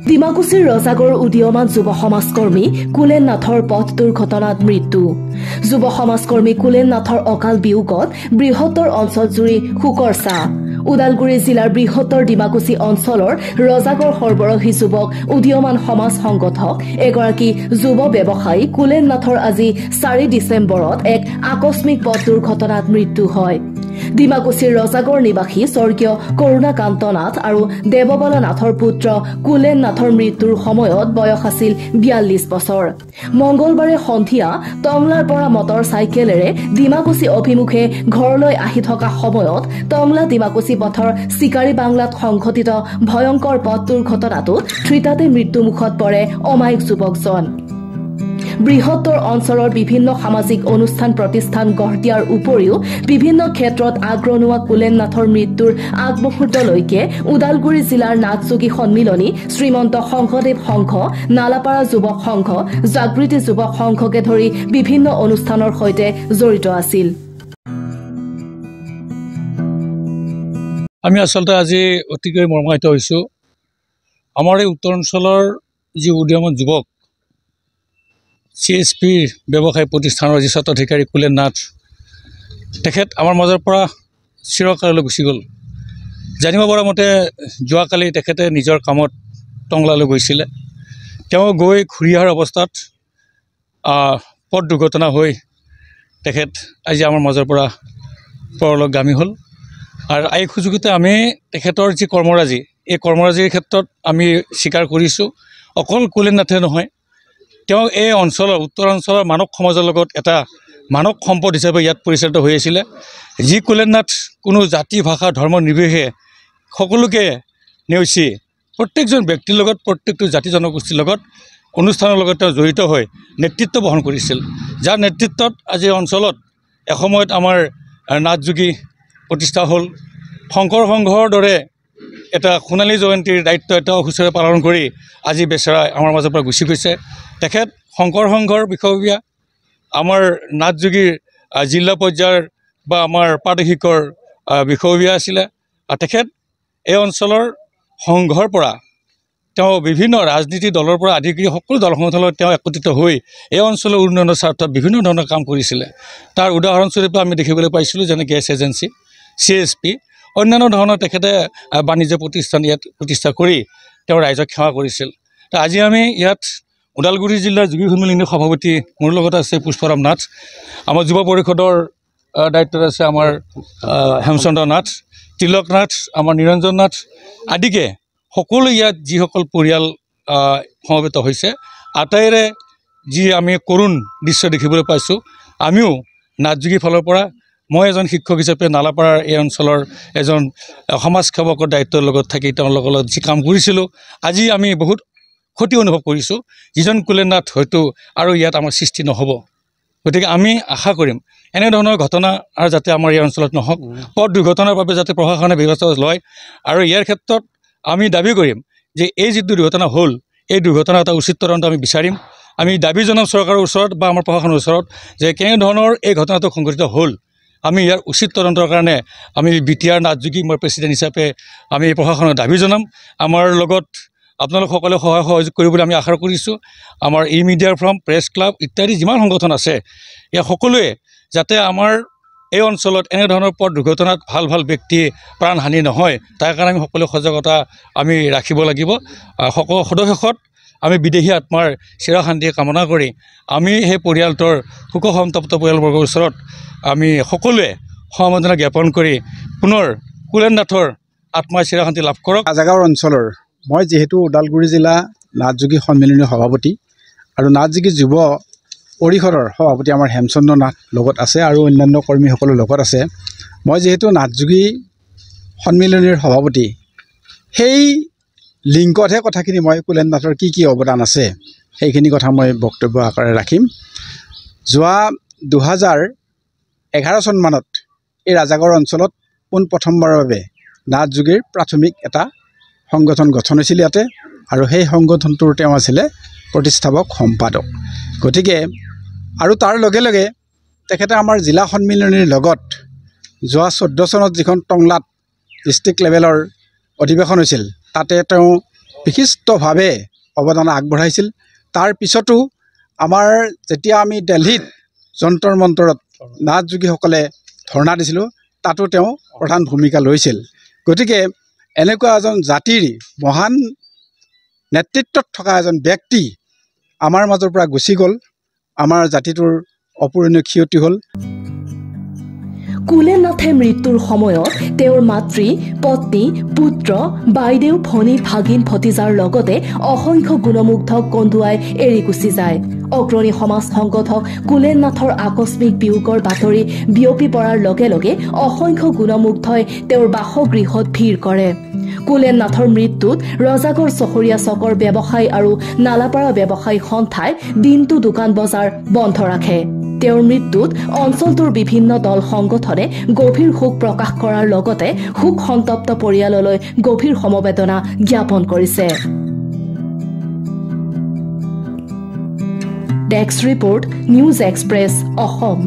ডিমাকুছিৰ ৰজাগড় উদীয়মান যুৱ সমাজকৰ্মী কুলেন নাথৰ পথ দুৰ্ঘটনাত মৃত্যু। যুৱ সমাজকৰ্মী কুলেন নাথৰ অকাল বিয়োগত বৃহত্তৰ অঞ্চলজুৰি শোকৰ ছাঁ। ওদালগুৰি জিলাৰ বৃহত্তৰ ডিমাকুছি অঞ্চলৰ ৰজাগড় সৰ্বৰহী যুৱক উদীয়মান সমাজ সংগঠক এগৰাকী যুৱ ব্যৱসায়ী কুলেন নাথৰ আজি 4 ডিচেম্বৰত এক আকস্মিক পথ দুৰ্ঘটনাত মৃত্যু হয়। ডিমাকুছিৰ ৰজাগড় নিবাসী স্বৰ্গীয় কৰুণাকান্ত নাথ আৰু দেৱবালা নাথৰ পুত্ৰ কুলেন নাথৰ মৃত্যুৰ সময়ত বয়স আছিল 42 বছৰ। মংগলবাৰে সন্ধিয়া টংলাৰ পৰা মটৰ চাইকেলেৰে ডিমাকুছি অভিমুখে ঘৰলৈ আহি থকা সময়ত টংলা ডিমাকুছি পথৰ চিকাৰী বাংলাত সংঘটিত ভয়ংকৰ পথ দুৰ্ঘটনাটোত থিতাতে মৃত্যুমুখত পৰে অমায়িক যুৱকজন। বৃহত্তৰ অঞ্চলৰ বিভিন্ন সামাজিক অনুষ্ঠান প্ৰতিষ্ঠান গঢ় দিয়াৰ উপৰিও বিভিন্ন ক্ষেত্ৰত আগৰণুৱা কুলেন নাথৰ মৃত্যুৰ আগমুহূৰ্তলৈকে ওদালগুৰি জিলাৰ নাথযোগী সন্মিলনী, শ্ৰীমন্ত শংকৰদেৱ সংঘ, নালাপাৰা যুৱক সংঘ, জাগৃতি যুৱক সংঘকে ধৰি বিভিন্ন অনুষ্ঠানৰ সৈতে জড়িত আছিল। আমি আচলতে আজি অতিকৈ মৰ্মাহত হৈছোঁ। আমাৰ এই উত্তৰ অঞ্চলৰ যি উদীয়মান যুৱক CSP ব্যৱসায় প্ৰতিষ্ঠানৰ যি স্বত্বাধিকাৰী কুলেন নাথ, তেখেত আমাৰ মাজৰ পৰা চিৰকাললৈ গুচি গ'ল। জানিব পৰা মতে যোৱাকালি তেখেতে নিজৰ কামত টংলালৈ গৈছিলে। তেওঁ গৈ ঘূৰি অহাৰ অৱস্থাত পথ দুৰ্ঘটনা হৈ তেখেত আজি আমাৰ মাজৰ পৰা পৰলোকগামী হ'ল। আৰু এই সুযোগতে আমি তেখেতৰ যি কৰ্মৰাজি, এই কৰ্মৰাজিৰ ক্ষেত্ৰত আমি স্বীকাৰ কৰিছোঁ। অকল কুলেন নাথে নহয়, তেওঁ এই অঞ্চলৰ উত্তৰ অঞ্চলৰ মানৱ সমাজৰ লগত এটা মানৱ সম্পদ হিচাপে ইয়াত পৰিচালিত হৈ আছিলে। যি কুলেন নাথ কোনো জাতি, ভাষা, ধৰ্ম নিৰ্বিশেষে সকলোকে নেওচি প্ৰত্যেকজন ব্যক্তিৰ লগত, প্ৰত্যেকটো জাতি জনগোষ্ঠীৰ লগত অনুষ্ঠানৰ লগত তেওঁ জড়িত হৈ নেতৃত্ব বহন কৰিছিল, যাৰ নেতৃত্বত আজি অঞ্চলত এসময়ত আমাৰ নাথযোগী প্ৰতিষ্ঠা হ'ল। শংকৰ সংঘৰ দৰে এটা সোণালী জয়ন্তীৰ দায়িত্ব এটাও সুচাৰুৰূপে পালন কৰি আজি বেচেৰা আমাৰ মাজৰ পৰা গুচি গৈছে। তেখেত শংকৰ সংঘৰ বিষয়ববীয়া, আমাৰ নাথযোগীৰ জিলা পৰ্যায়ৰ বা আমাৰ প্ৰাদেশিকৰ বিষয়ববীয়া আছিলে। তেখেত এই অঞ্চলৰ সংঘৰ পৰা তেওঁ বিভিন্ন ৰাজনীতি দলৰ পৰা আদি কৰি সকলো দল সংগঠনৰ তেওঁ একত্ৰিত হৈ এই অঞ্চলৰ উন্নয়নৰ স্বাৰ্থত বিভিন্ন ধৰণৰ কাম কৰিছিলে। তাৰ উদাহৰণস্বৰূপে আমি দেখিবলৈ পাইছিলোঁ যেনে গেছ এজেঞ্চি, CSP, অন্যান্য ধৰণৰ তেখেতে বাণিজ্য প্ৰতিষ্ঠান ইয়াত প্ৰতিষ্ঠা কৰি তেওঁ ৰাইজক সেৱা কৰিছিল। আজি আমি ইয়াত ওদালগুৰি জিলাৰ যোগী সন্মিলনীৰ সভাপতি মোৰ লগত আছে পুষ্পৰাম নাথ, আমাৰ যুৱ পৰিষদৰ দায়িত্বত আছে আমাৰ হেমচন্দ্ৰ নাথ, তিলক নাথ, আমাৰ নিৰঞ্জন নাথ আদিকে সকলো ইয়াত যিসকল পৰিয়াল সমবেত হৈছে, আটাইৰে যি আমি কৰুণ দৃশ্য দেখিবলৈ পাইছোঁ। আমিও নাথযোগীৰ ফালৰ পৰা, মই এজন শিক্ষক হিচাপে নালাপাৰাৰ এই অঞ্চলৰ এজন সমাজ সেৱকৰ দায়িত্বৰ লগত থাকি তেওঁলোকৰ লগত যি কাম কৰিছিলোঁ, আজি আমি বহুত ক্ষতি অনুভৱ কৰিছোঁ। যিজন কুলেন নাথ হয়তো আৰু ইয়াত আমাৰ সৃষ্টি নহ'ব। গতিকে আমি আশা কৰিম এনেধৰণৰ ঘটনা আৰু যাতে আমাৰ এই অঞ্চলত নহওক, পথ দুৰ্ঘটনাৰ বাবে যাতে প্ৰশাসনে ব্যৱস্থা লয়। আৰু ইয়াৰ ক্ষেত্ৰত আমি দাবী কৰিম যে এই যিটো দুৰ্ঘটনা হ'ল, এই দুৰ্ঘটনাৰ এটা উচিত তদন্ত আমি বিচাৰিম। আমি দাবী জনাম চৰকাৰৰ ওচৰত বা আমাৰ প্ৰশাসনৰ ওচৰত যে কেনেধৰণৰ এই ঘটনাটো সংঘটিত হ'ল, আমি ইয়াৰ উচিত তদন্তৰ কাৰণে আমি BTR নাথযোগী মই প্ৰেচিডেণ্ট হিচাপে আমি প্ৰশাসনৰ দাবী জনাম। আমাৰ লগত আপোনালোক সকলে সহায় সহযোগ কৰিবলৈ আমি আশা কৰিছোঁ। আমাৰ মিডিয়াৰ ফ্ৰম, প্ৰেছ ক্লাব ইত্যাদি যিমান সংগঠন আছে, এই সকলোৱে যাতে আমাৰ এই অঞ্চলত এনেধৰণৰ পথ দুৰ্ঘটনাত ভাল ভাল ব্যক্তি প্ৰাণহানি নহয়, তাৰ কাৰণে আমি সকলো সজাগতা আমি ৰাখিব লাগিব। সকলো সদশেষত আমি বিদেহী আত্মাৰ চিৰশান্তি কামনা কৰি আমি সেই পৰিয়ালটোৰ শোকসন্তপ্ত পৰিয়ালবৰ্গৰ ওচৰত আমি সকলোৱে সমবেদনা জ্ঞাপন কৰি পুনৰ কুলেন নাথৰ আত্মাৰ চিৰশান্তি লাভ কৰক। ৰাজাগাঁও অঞ্চলৰ মই যিহেতু ওদালগুৰি জিলা নাথযোগী সন্মিলনীৰ সভাপতি আৰু নাথযোগী যুৱ পৰিষদৰ সভাপতি আমাৰ হেমচন্দ্ৰ নাথ লগত আছে আৰু অন্যান্য কৰ্মীসকলৰ লগত আছে। মই যিহেতু নাথযোগী সন্মিলনীৰ সভাপতি, সেই লিংকতহে কথাখিনি মই কুলেন নাথৰ কি কি অৱদান আছে সেইখিনি কথা মই বক্তব্য আকাৰে ৰাখিম। যোৱা 2011 চনমানত এই ৰাজাগড় অঞ্চলত পোনপ্ৰথমবাৰৰ বাবে নাথযোগীৰ প্ৰাথমিক এটা সংগঠন গঠন হৈছিল ইয়াতে, আৰু সেই সংগঠনটোৰ তেওঁ আছিলে প্ৰতিষ্ঠাপক সম্পাদক। গতিকে আৰু তাৰ লগে লগে তেখেতে আমাৰ জিলা সন্মিলনীৰ লগত যোৱা 14 চনত যিখন টংলাত ডিষ্ট্ৰিক্ট লেভেলৰ অধিৱেশন হৈছিল, তাতে তেওঁ বিশিষ্টভাৱে অৱদান আগবঢ়াইছিল। তাৰ পিছতো আমাৰ যেতিয়া আমি দিল্লীত যন্তৰ মন্তৰত নাথ যোগীসকলে ধৰ্ণা দিছিলোঁ, তাতো তেওঁ প্ৰধান ভূমিকা লৈছিল। গতিকে এনেকুৱা এজন জাতিৰ মহান নেতৃত্বত থকা এজন ব্যক্তি আমাৰ মাজৰ পৰা গুচি গ'ল। আমাৰ জাতিটোৰ অপূৰণীয় ক্ষতি হ'ল। কুলেন নাথে মৃত্যুৰ সময়ত তেওঁৰ মাতৃ, পত্নী, পুত্ৰ, বাইদেউ, ভনী, ভাগিন, ভতিজাৰ লগতে অসংখ্য গুণমুগ্ধক কন্দুৱাই এৰি গুচি যায়। অগ্ৰণী সমাজ সংগঠক কুলেন নাথৰ আকস্মিক বিয়োগৰ বাতৰি বিয়পি পৰাৰ লগে লগে অসংখ্য গুণমুগ্ধই তেওঁৰ বাসগৃহত ভিৰ কৰে। কুলেন নাথৰ মৃত্যুত ৰজাগড় চহৰীয়া চকৰ ব্যৱসায়ী আৰু নালাপাৰা ব্যৱসায়ী সন্থাই দিনটো দোকান বজাৰ বন্ধ ৰাখে। তেওঁৰ মৃত্যুত অঞ্চলটোৰ বিভিন্ন দল সংগঠনে গভীৰ শোক প্ৰকাশ কৰাৰ লগতে শোক সন্তপ্ত পৰিয়াললৈ গভীৰ সমবেদনা জ্ঞাপন কৰিছে। Desk report, news express, Assam.